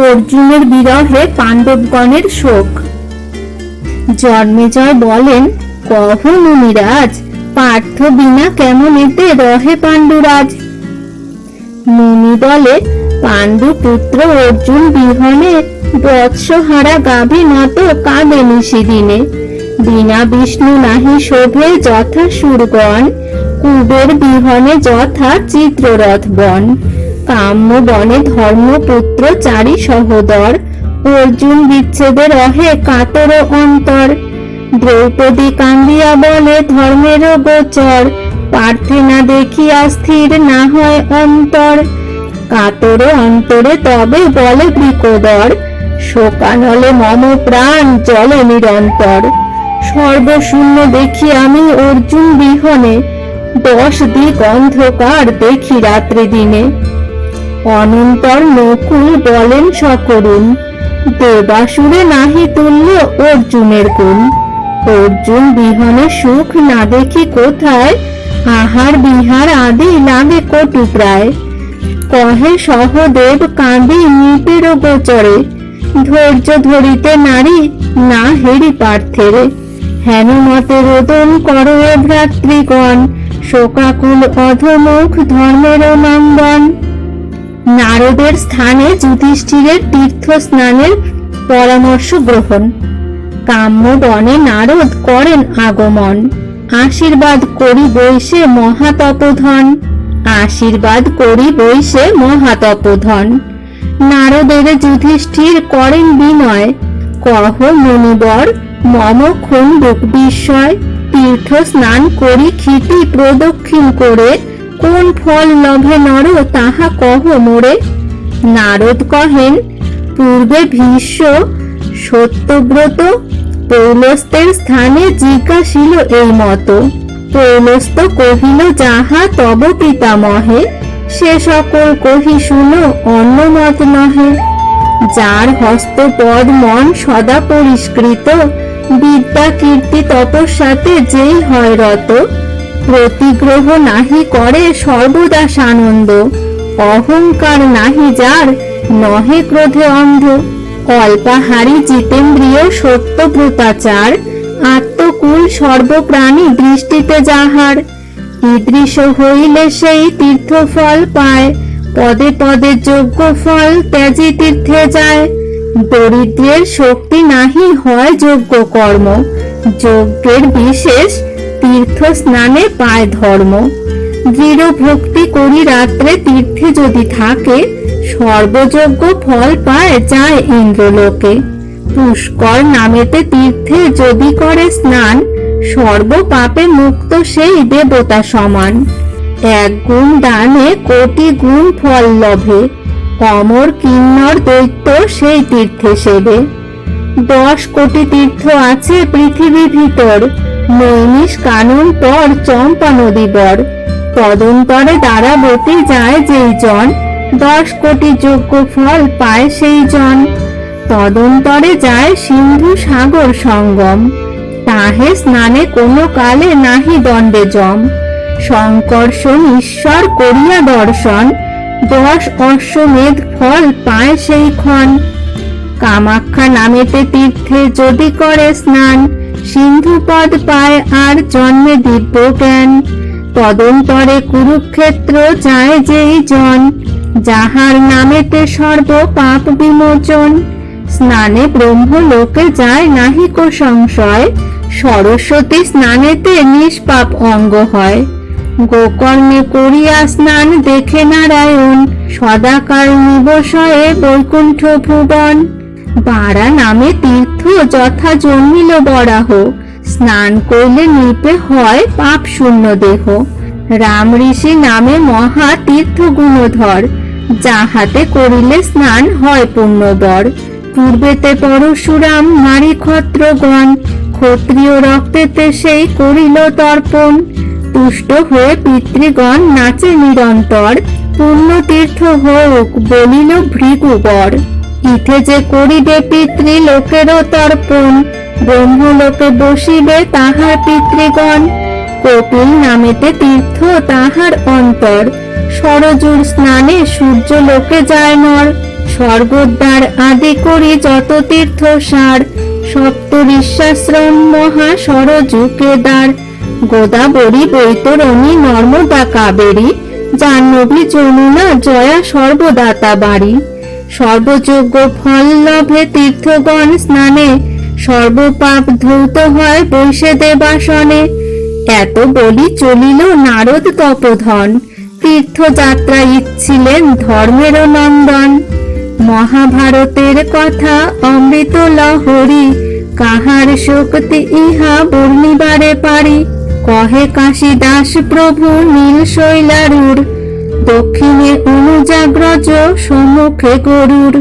অর্জুনের বিরহে পাণ্ডবগণের শোক। জন্মেজয় বলেন, কহ মুনিরাজ, পার্থ বিনা কেমন এতে রহে পাণ্ডুরাজ। মুনি বলে, পাণ্ডু পুত্র অর্জুন বিহনে বৎসহারা গাভী মতো কাঁদে নিশিদিনে। বিনা বিষ্ণু নাহি শোভে যথা সুরগণ, কুবের বিহনে যথা চিত্ররথ বন। কাম্য বনে ধর্মপুত্র চারি সহোদর, অর্জুন বিচ্ছেদে রহে কাতর অন্তর। দ্রৌপদী কান্দিয়া বলে ধর্মের গোচর, পার্থে না দেখিয়া স্থির না হয় অন্তর। কাতর অন্তরে তবে বলে বৃকোদর, শোকানলে মম প্রাণ জলে নিরন্তর। সর্বশূন্য দেখি আমি অর্জুন বিহনে, 10 দিক অন্ধকার দেখি রাত্রি দিনে। অনন্তর নকুল বলেন সকরুণ, দেবাসুরে নাহি তুল্য অর্জুনের গুণ। অর্জুন বিহনে সুখ না দেখি কোথায়, আহার বিহার আদি লাগে কটু প্রায়। কহে সহদেব কাঁদি নিপের গোচরে, ধৈর্য ধরিতে নারী না হেরি পার্থের। হেন মতে রোদন করো ভ্রাতৃগণ, শোকাকুল অধমুখ ধর্মের নন্দন। নারদের স্থানে যুধিষ্ঠিরের তীর্থ স্নানের পরামর্শ গ্রহণ। কাম্য বনে নারদ করেন আগমন, আশীর্বাদ করি বৈশে মহাতপধন। আশীর্বাদ করি বৈশে মহাতপধন। নারদের যুধিষ্ঠির করেন বিনয়, কহ মুনিবর মম খুন্দুক বিস্ময়। তীর্থ স্নান করি ক্ষিতি প্রদক্ষিণ করে, কোন ফল লভে নর তাহা কহ মোরে। নারদ কহেন, পূর্বে ভীষ্ম সত্যব্রত পৌলস্ত্যের স্থানে জিজ্ঞাসিল এই মতো। পৌলস্ত্য কহিল যাহা তব পিতামহে, সে সকল কহি শুনো অন্য মত নহে। যার হস্ত পদ মন সদা পরিষ্কৃত, বিদ্যা কীর্তি তপস্যাতে যেই হয় রত। প্রতিগ্রহ নাহি করে সর্বদা সানন্দ, অহংকার নাহি যার নহে ক্রোধে অন্ধ। অল্পাহারী জিতেন্দ্রিয় সত্যব্রতাচার, আত্মকুল সর্বপ্রাণী দৃষ্টিতে যাহার। ঈদৃশ হইলে সেই তীর্থফল পায়, পদে পদে যোগ্য ফল ত্যাজি তীর্থে যায়। দরিদ্রের শক্তি নাহি হয় যোগ্য কর্ম, যজ্ঞের বিশেষ তীর্থ স্নানে পায় ধর্ম। দৃঢ় ভক্তি করি রাত্রে তীর্থে যদি থাকে, সর্বযোগ্য ফল পায় যায় ইন্দ্রলোকে। পুষ্কর নামেতে তীর্থে যদি করে স্নান, সর্ব পাপে মুক্ত সেই দেবতা সমান। 1 গুণ দানে কোটি গুণ ফল লভে, অমর কিন্নর দৈত্য সেই তীর্থে সেবে। 10 কোটি তীর্থ আছে পৃথিবী ভিতর, নৈমিষ কানন পর চম্পা নদী বর। তদন্তরে দ্বারাবতী যায় যেই জন, 10 কোটি যোগ্য ফল পায় সেই জন। তদন্তরে যায় সিন্ধু সাগর সঙ্গম, তাহে স্নানে কোনো কালে নাহি দণ্ডে জম। সংকর্ষণ ঈশ্বর করিয়া দর্শন, 10 অশ্বমেধ ফল পায় সেই ক্ষণ। কামাখ্যা নামেতে তীর্থে যদি করে স্নান, সিন্ধু পদ পায় আর জন্মে দিব্য জ্ঞান। তদন্তরে কুরুক্ষেত্র যায় যেই জন, যাহার নামেতে সর্ব পাপ বিমোচন। স্নানে ব্রহ্মলোকে যায় নাহিক সংশয়, সরস্বতী স্নানেতে নিষ্পাপ অঙ্গ হয়। গোকর্ণে করিয়া স্নান দেখে নারায়ণ, সদাকাল নিবসয়ে বৈকুণ্ঠ ভুবন। বারা নামে তীর্থ যথা জন্মিল বরাহ, স্নান করলে নিপে হয় পাপ শূন্য দেহ। রাম ঋষি নামে মহা তীর্থ গুণধর, যাহাতে করিলে স্নান হয় পুণ্যবর। পূর্বেতে পরশুরাম নারী ক্ষত্রগণ, ক্ষত্রিয় রক্তেতে সেই করিল তর্পণ। তুষ্ট হয়ে পিতৃগণ নাচে নিরন্তর, পুণ্য তীর্থ হোক বলিল ভৃগুবর। ইথে যে করিবে পিতৃ লোকেরও তর্পণ, ব্রহ্মলোকে বসিবে তাহার পিতৃগণ। কপিল নামেতে তীর্থ তাহার অন্তর, সরজুর স্নানে সূর্য লোকে যায় নর। স্বর্গদ্বার আদি করি যত তীর্থ সার, সপ্তঋষ্যাশ্রম মহা সরযু কেদার, গোদাবরী বৈতরণী নর্মদা কাবেরী, জাহ্নবী যমুনা জয়া সর্বদাতা বাড়ি। সর্বযোগ্য ফল লভে তীর্থগণ স্নানে, সর্বপাপ ধৌত হয় বৈশে দেবাসনে। এত বলি চলিল নারদ তপোধন, তীর্থযাত্রা ইচ্ছিলেন ধর্মের নন্দন। মহাভারতের কথা অমৃত লহরী, কাহার শক্তি ইহা বর্ণিবারে পারি। কহে কাশীদাস প্রভু নীল শৈলারুর, দক্ষিণে অনুজাগ্রজ সম্মুখে গরুর।